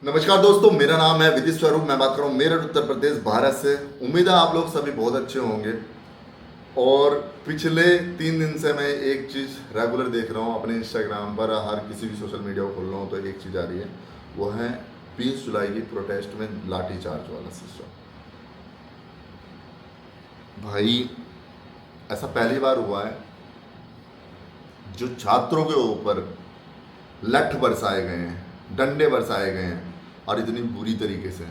नमस्कार दोस्तों, मेरा नाम है विदित स्वरूप। मैं बात कर रहा हूँ मेरठ उत्तर प्रदेश भारत से। उम्मीद है आप लोग सभी बहुत अच्छे होंगे। और पिछले 3 दिन से मैं एक चीज़ रेगुलर देख रहा हूँ अपने इंस्टाग्राम पर, हर किसी भी सोशल मीडिया को खोल रहा हूँ तो एक चीज़ आ रही है, वो है 20 जुलाई की प्रोटेस्ट में लाठी चार्ज वाला सिस्टम। भाई ऐसा पहली बार हुआ है जो छात्रों के ऊपर लठ बरसाए गए हैं, डंडे बरसाए गए हैं और इतनी बुरी तरीके से,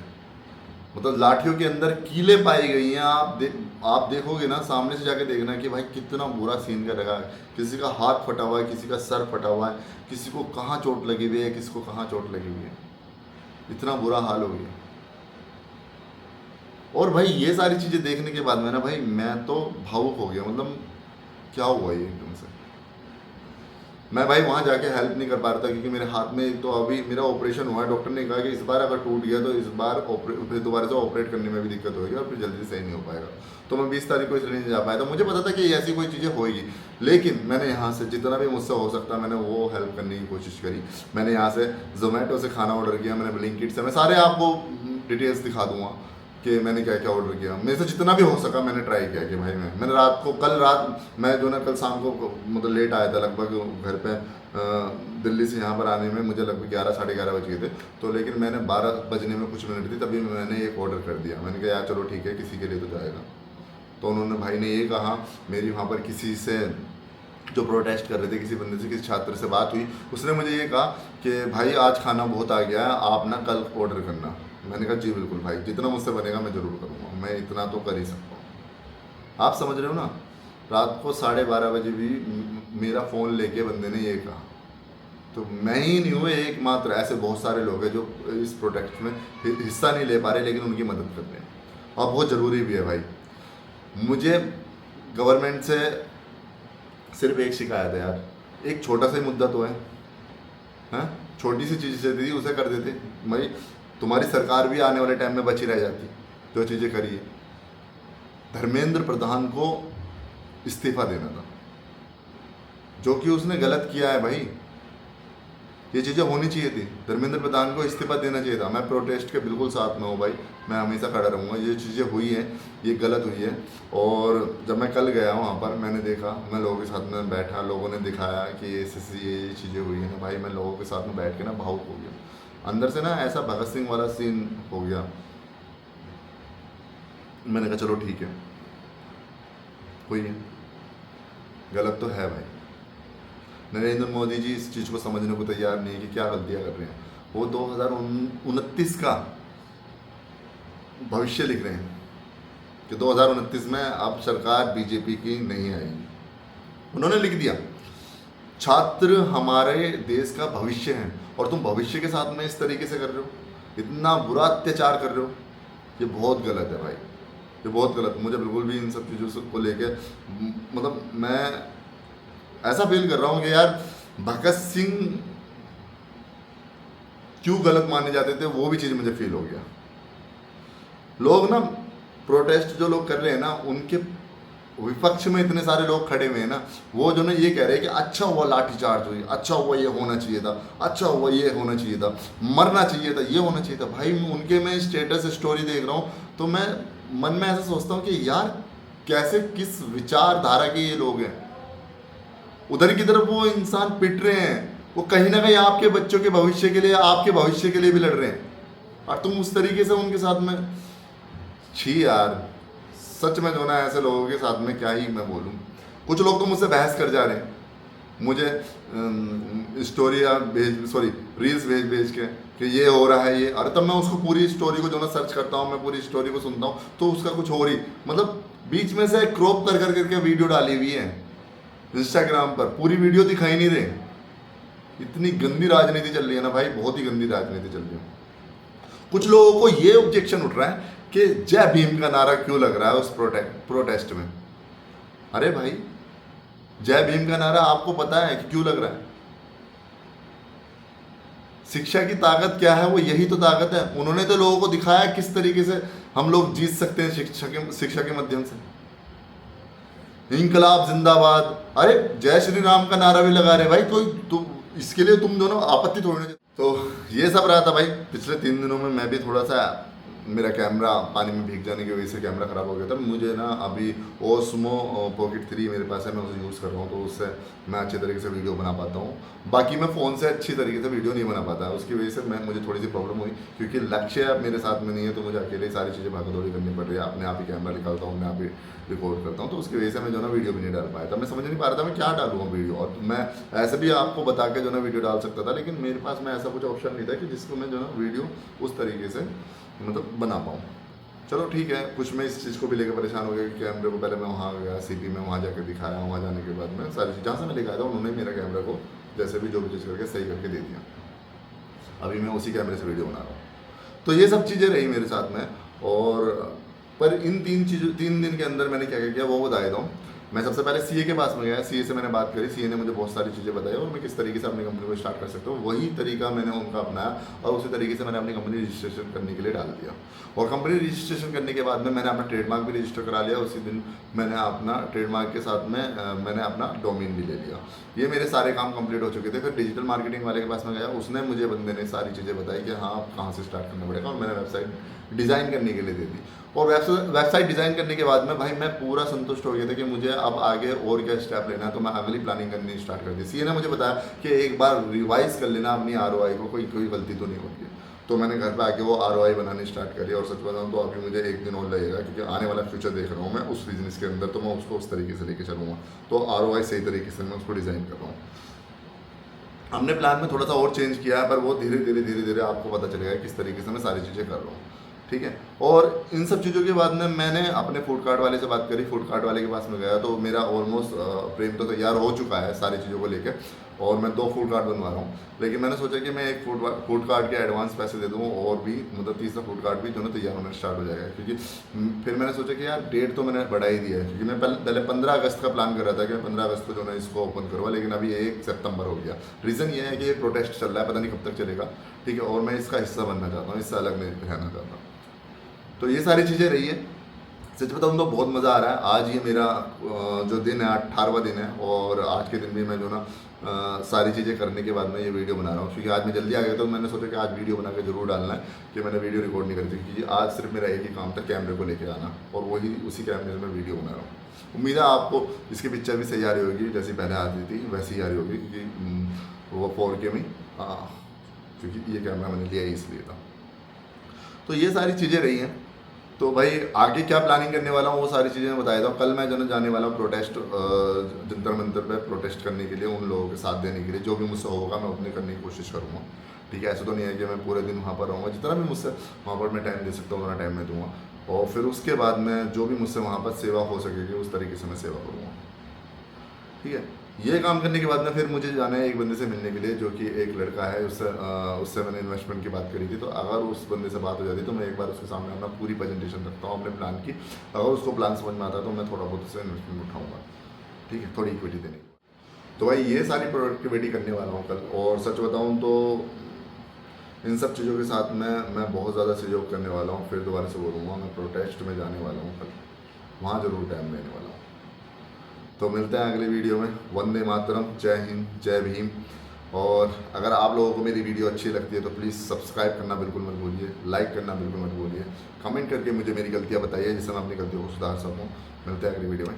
मतलब लाठियों के अंदर कीलें पाई गई हैं। आप देखोगे ना, सामने से जाके देखना कि भाई कितना बुरा सीन का लगा है। किसी का हाथ फटा हुआ है, किसी का सर फटा हुआ है, किसी को कहाँ चोट लगी हुई है, किसी को कहाँ चोट लगी हुई है। इतना बुरा हाल हो गया। और भाई ये सारी चीज़ें देखने के बाद में ना भाई मैं तो भावुक हो गया। मतलब क्या हुआ ये एकदम से। मैं भाई वहाँ जाके हेल्प नहीं कर पा रहा था क्योंकि मेरे हाथ में तो अभी मेरा ऑपरेशन हुआ है। डॉक्टर ने कहा कि इस बार अगर टूट गया तो इस बार फिर दोबारा से ऑपरेट करने में भी दिक्कत होगी और फिर जल्दी सही नहीं हो पाएगा। तो मैं 20 तारीख को इसलिए नहीं जा पाया था। मुझे पता था कि ऐसी कोई चीज़ें होगी, लेकिन मैंने यहाँ से जितना भी मुझसे हो सकता मैंने वो हेल्प करने की कोशिश करी। मैंने यहाँ से जोमेटो से खाना ऑर्डर किया, मैंने ब्लिंकिट से, मैं सारे आपको डिटेल्स दिखा दूँगा कि मैंने क्या क्या ऑर्डर किया। मेरे से जितना भी हो सका मैंने ट्राई किया कि भाई मैंने रात को, कल रात मैं जो ना कल शाम को मतलब लेट आया था लगभग घर पे। दिल्ली से यहाँ पर आने में मुझे लगभग 11 साढ़े 11 बज गए थे। तो लेकिन मैंने 12 बजने में कुछ मिनट थी तभी मैंने एक ऑर्डर कर दिया। मैंने कहा यार चलो ठीक है, किसी के लिए तो जाएगा। तो उन्होंने, भाई ने ये कहा, मेरी वहाँ पर किसी से जो प्रोटेस्ट कर रहे थे, किसी बंदे से, किसी छात्र से बात हुई, उसने मुझे ये कहा कि भाई आज खाना बहुत आ गया है, आप ना कल ऑर्डर करना। मैंने कहा जी बिल्कुल भाई, जितना मुझसे बनेगा मैं ज़रूर करूँगा, मैं इतना तो कर ही सकता हूँ। आप समझ रहे हो ना। रात को 12:30 बजे भी मेरा फ़ोन लेके बंदे ने ये कहा। तो मैं ही नहीं हूँ एकमात्र, ऐसे बहुत सारे लोग हैं जो इस प्रोटेस्ट में हिस्सा नहीं ले पा रहे, लेकिन उनकी मदद कर रहे हैं और बहुत ज़रूरी भी है भाई। मुझे गवर्नमेंट से सिर्फ एक शिकायत है यार, एक छोटा सा ही मुद्दा तो है, हाँ छोटी सी चीज़ से थी उसे कर देते भाई। तुम्हारी सरकार भी आने वाले टाइम में बची रह जाती जो चीज़ें करी है। धर्मेंद्र प्रधान को इस्तीफा देना था, जो कि उसने गलत किया है भाई। ये चीज़ें होनी चाहिए थी, धर्मेंद्र प्रधान को इस्तीफा देना चाहिए था। मैं प्रोटेस्ट के बिल्कुल साथ में हूँ भाई, मैं हमेशा खड़ा रहूँगा। ये चीज़ें हुई हैं, ये गलत हुई है। और जब मैं कल गया वहाँ पर, मैंने देखा, मैं लोगों के साथ में बैठा, लोगों ने दिखाया कि ये चीज़ें हुई हैं भाई। मैं लोगों के साथ में बैठ के ना भावुक हो गया अंदर से ना, ऐसा भगत सिंह वाला सीन हो गया। मैंने कहा चलो ठीक है, हुई है, गलत तो है भाई। नरेंद्र मोदी जी इस चीज़ को समझने को तैयार नहीं कि क्या गलतियां कर रहे हैं। वो 2029 का भविष्य लिख रहे हैं कि 2029 में अब सरकार बीजेपी की नहीं आएगी। उन्होंने लिख दिया, छात्र हमारे देश का भविष्य हैं और तुम भविष्य के साथ में इस तरीके से कर रहे हो, इतना बुरा अत्याचार कर रहे हो। ये बहुत गलत है भाई, ये बहुत गलत। मुझे बिल्कुल भी इन सब चीज़ों को लेके, मतलब मैं ऐसा फील कर रहा हूँ कि यार भगत सिंह क्यों गलत माने जाते थे, वो भी चीज़ मुझे फील हो गया। लोग ना प्रोटेस्ट जो लोग कर रहे हैं ना, उनके विपक्ष में इतने सारे लोग खड़े हुए हैं ना, वो जो ना ये कह रहे हैं कि अच्छा हुआ लाठी चार्ज हुई, अच्छा हुआ ये होना चाहिए था, अच्छा हुआ ये होना चाहिए था, मरना चाहिए था, ये होना चाहिए था। भाई उनके मैं स्टेटस स्टोरी देख रहा हूँ तो मैं मन में ऐसा सोचता हूँ कि यार कैसे, किस विचारधारा के ये लोग हैं। उधर की तरफ वो इंसान पिट रहे हैं, वो कहीं ना कहीं आपके बच्चों के भविष्य के लिए, आपके भविष्य के लिए भी लड़ रहे हैं, और तुम उस तरीके से उनके साथ में। छी यार, सच में जो ना ऐसे लोगों के साथ में क्या ही मैं बोलूँ। कुछ लोग तो मुझसे बहस कर जा रहे हैं, मुझे स्टोरियाँ रील्स भेज के कि ये हो रहा है ये, और तब मैं उसको पूरी स्टोरी को जो ना सर्च करता हूँ, मैं पूरी स्टोरी को सुनता हूँ तो उसका कुछ और ही, मतलब बीच में से क्रॉप कर करके वीडियो डाली हुई है इंस्टाग्राम पर, पूरी वीडियो दिखाई नहीं रहे। इतनी गंदी राजनीति चल रही है ना भाई, बहुत ही गंदी राजनीति चल रही है। कुछ लोगों को ये ऑब्जेक्शन उठ रहा है कि जय भीम का नारा क्यों लग रहा है उस प्रोटेस्ट में। अरे भाई, जय भीम का नारा आपको पता है कि क्यों लग रहा है? शिक्षा की ताकत क्या है, वो यही तो ताकत है। उन्होंने तो लोगों को दिखाया किस तरीके से हम लोग जीत सकते हैं शिक्षा के माध्यम से। इंकलाब जिंदाबाद, अरे जय श्री राम का नारा भी लगा रहे भाई, तो इसके लिए तुम दोनों आपत्ति थोड़ी। तो ये सब रहा था भाई। पिछले 3 दिनों में मैं भी थोड़ा सा, मेरा कैमरा पानी में भीग जाने की वजह से कैमरा ख़राब हो गया था। मुझे ना अभी ओस्मो पॉकेट 3 मेरे पास है, मैं उसे यूज़ कर रहा हूँ, तो उससे मैं अच्छे तरीके से वीडियो बना पाता हूँ। बाकी मैं फ़ोन से अच्छी तरीके से वीडियो नहीं बना पाता, उसकी वजह से मुझे थोड़ी सी प्रॉब्लम हुई, क्योंकि लक्ष्य अब मेरे साथ में नहीं है, तो मुझे अकेले सारी चीज़ें भागदौड़ी करनी पड़ रही है। अपने आप ही कैमरा निकालता हूँ, अपने आप ही रिकॉर्ड करता हूँ, तो उसकी वजह से मैं जो ना वीडियो भी नहीं डाल पाया था। मैं समझ नहीं पा रहा था मैं क्या डालूँ वीडियो, और मैं ऐसे भी आपको बता के जो ना वीडियो डाल सकता था, लेकिन मेरे पास में ऐसा कुछ ऑप्शन नहीं था कि जिसको मैं जो ना वीडियो उस तरीके से मतलब बना पाऊँ। चलो ठीक है, कुछ मैं इस चीज़ को भी लेकर परेशान हो गया कि कैमरे को पहले मैं वहाँ गया सीपी में, वहाँ जाकर दिखाया, वहाँ जाने के बाद में सारी चीज़ जहाँ से मैं लेकर आया था उन्होंने मेरा कैमरा को जैसे भी जो भी चीज़ करके सही करके दे दिया। अभी मैं उसी कैमरे से वीडियो बना रहा हूँ। तो ये सब चीज़ें रही मेरे साथ में। और पर इन 3 दिन के अंदर मैंने क्या क्या किया वो बता देता हूँ। मैं सबसे पहले सीए के पास में गया, सीए से मैंने बात करी, सीए ने मुझे बहुत सारी चीज़ें बताई और मैं किस तरीके से अपनी कंपनी को स्टार्ट कर सकता हूँ, वही तरीका मैंने उनका अपनाया और उसी तरीके से मैंने अपनी कंपनी रजिस्ट्रेशन करने के लिए डाल दिया। और कंपनी रजिस्ट्रेशन करने के बाद में मैंने अपना ट्रेडमार्क भी रजिस्टर करा लिया। उसी दिन मैंने अपना ट्रेडमार्क के साथ में मैंने अपना डोमेन भी ले लिया। ये मेरे सारे काम कंप्लीट हो चुके थे। फिर डिजिटल मार्केटिंग वाले के पास में गया, उसने मुझे बंदे ने सारी चीज़ें बताई कि हाँ आप कहाँ से स्टार्ट करना पड़ेगा, और मैंने वेबसाइट डिज़ाइन करने के लिए दे दी। और वेबसाइट डिज़ाइन करने के बाद में भाई मैं पूरा संतुष्ट हो गया था कि मुझे अब आगे और क्या स्टेप लेना है, तो मैं अगली प्लानिंग करनी स्टार्ट कर दी। सीए ने मुझे बताया कि एक बार रिवाइज कर लेना अपनी आरओआई को, कोई गलती तो नहीं होगी। तो मैंने घर पे आके वो आरओआई बनानी स्टार्ट करी, और सच बताऊँ तो अभी मुझे 1 दिन और लगेगा, क्योंकि आने वाला फ्यूचर देख रहा हूँ मैं उस बिजनेस के अंदर, तो मैं उसको उस तरीके से लेके चलूँगा। तो आरओआई सही तरीके से मैं उसको डिज़ाइन कर रहा हूँ। हमने प्लान में थोड़ा सा और चेंज किया है, पर वो धीरे धीरे आपको पता चलेगा किस तरीके से मैं सारी चीज़ें कर रहा हूँ, ठीक है। और इन सब चीज़ों के बाद में मैंने अपने फूड कार्ट वाले से बात करी, फूड कार्ट वाले के पास में गया, तो मेरा ऑलमोस्ट प्रेम तो तैयार हो चुका है सारी चीज़ों को लेकर, और मैं 2 फूड कार्ट बनवा रहा हूँ। लेकिन मैंने सोचा कि मैं एक फूड कार्ट के एडवांस पैसे दे दूँ, और भी मतलब तीसरा फूड कार्ट भी जो ना तैयार होना स्टार्ट हो जाएगा। क्योंकि फिर मैंने सोचा कि यार डेट तो मैंने बढ़ा ही दिया है, क्योंकि मैं पहले 15 अगस्त का प्लान कर रहा था कि मैं 15 अगस्त को जो ना इसको ओपन करूँगा, लेकिन अभी 1 सितंबर हो गया। रीज़न ये है कि ये प्रोटेस्ट चल रहा है, पता नहीं कब तक चलेगा, ठीक है, और मैं इसका हिस्सा बनना चाहता हूँ, इससे अलग नहीं रहना चाहता। तो ये सारी चीज़ें रही है। सच बताऊँ तो बहुत मज़ा आ रहा है। आज ये मेरा जो दिन है 18वां दिन है, और आज के दिन भी मैं जो ना सारी चीज़ें करने के बाद मैं ये वीडियो बना रहा हूँ, क्योंकि आज मैं जल्दी आ गया, तो मैंने सोचा कि आज वीडियो बना के जरूर डालना है कि मैंने वीडियो रिकॉर्ड नहीं करी थी, क्योंकि आज सिर्फ मेरा एक ही काम था, कैमरे को लेके आना, और वही उसी कैमरे से मैं वीडियो बना रहा हूँ। उम्मीद है आपको इसकी पिक्चर भी सही आ रही होगी, जैसी पहले आती थी वैसी ही आ रही होगी, क्योंकि वो 4K में, क्योंकि ये कैमरा मैंने लिया ही इसलिए था। तो ये सारी चीज़ें रही हैं। तो भाई आगे क्या प्लानिंग करने वाला हूँ वो सारी चीज़ें मैं बता देता हूँ। कल मैं जो ना जाने वाला हूँ प्रोटेस्ट, जंतर मंतर पे प्रोटेस्ट करने के लिए, उन लोगों के साथ देने के लिए। जो भी मुझसे होगा मैं उतने करने की कोशिश करूँगा, ठीक है। ऐसा तो नहीं है कि मैं पूरे दिन वहाँ पर रहूँगा, जितना भी मुझसे वहाँ पर मैं टाइम दे सकता हूँ उतना टाइम मैं दूँगा, और फिर उसके बाद में जो भी मुझसे वहाँ पर सेवा हो सकेगी उस तरीके से मैं सेवा करूँगा, ठीक है। ये काम करने के बाद में फिर मुझे जाना है एक बंदे से मिलने के लिए, जो कि एक लड़का है, उससे मैंने इन्वेस्टमेंट की बात करी थी। तो अगर उस बंदे से बात हो जाती तो मैं एक बार उसके सामने अपना पूरी प्रेजेंटेशन रखता हूँ अपने प्लान की। अगर उसको प्लान समझ में आता तो मैं थोड़ा बहुत उससे इन्वेस्टमेंट उठाऊँगा, ठीक है, थोड़ी इक्विटी देने की। तो भाई ये सारी प्रोडक्टिविटी करने वाला हूँ कल। और सच बताऊँ तो इन सब चीज़ों के साथ में मैं बहुत ज़्यादा सहयोग करने वाला हूँ। फिर दोबारा से बोलूँगा, मैं प्रोटेस्ट में जाने वाला हूँ कल, वहाँ ज़रूर टाइम देने वाला हूँ। तो मिलते हैं अगले वीडियो में। वंदे मातरम, जय हिंद, जय भीम। और अगर आप लोगों को मेरी वीडियो अच्छी लगती है तो प्लीज़ सब्सक्राइब करना बिल्कुल मत भूलिए, लाइक करना बिल्कुल मत भूलिए, कमेंट करके मुझे मेरी गलतियाँ बताइए जिससे मैं अपनी गलतियों को सुधार सकूँ। मिलते हैं अगली वीडियो में।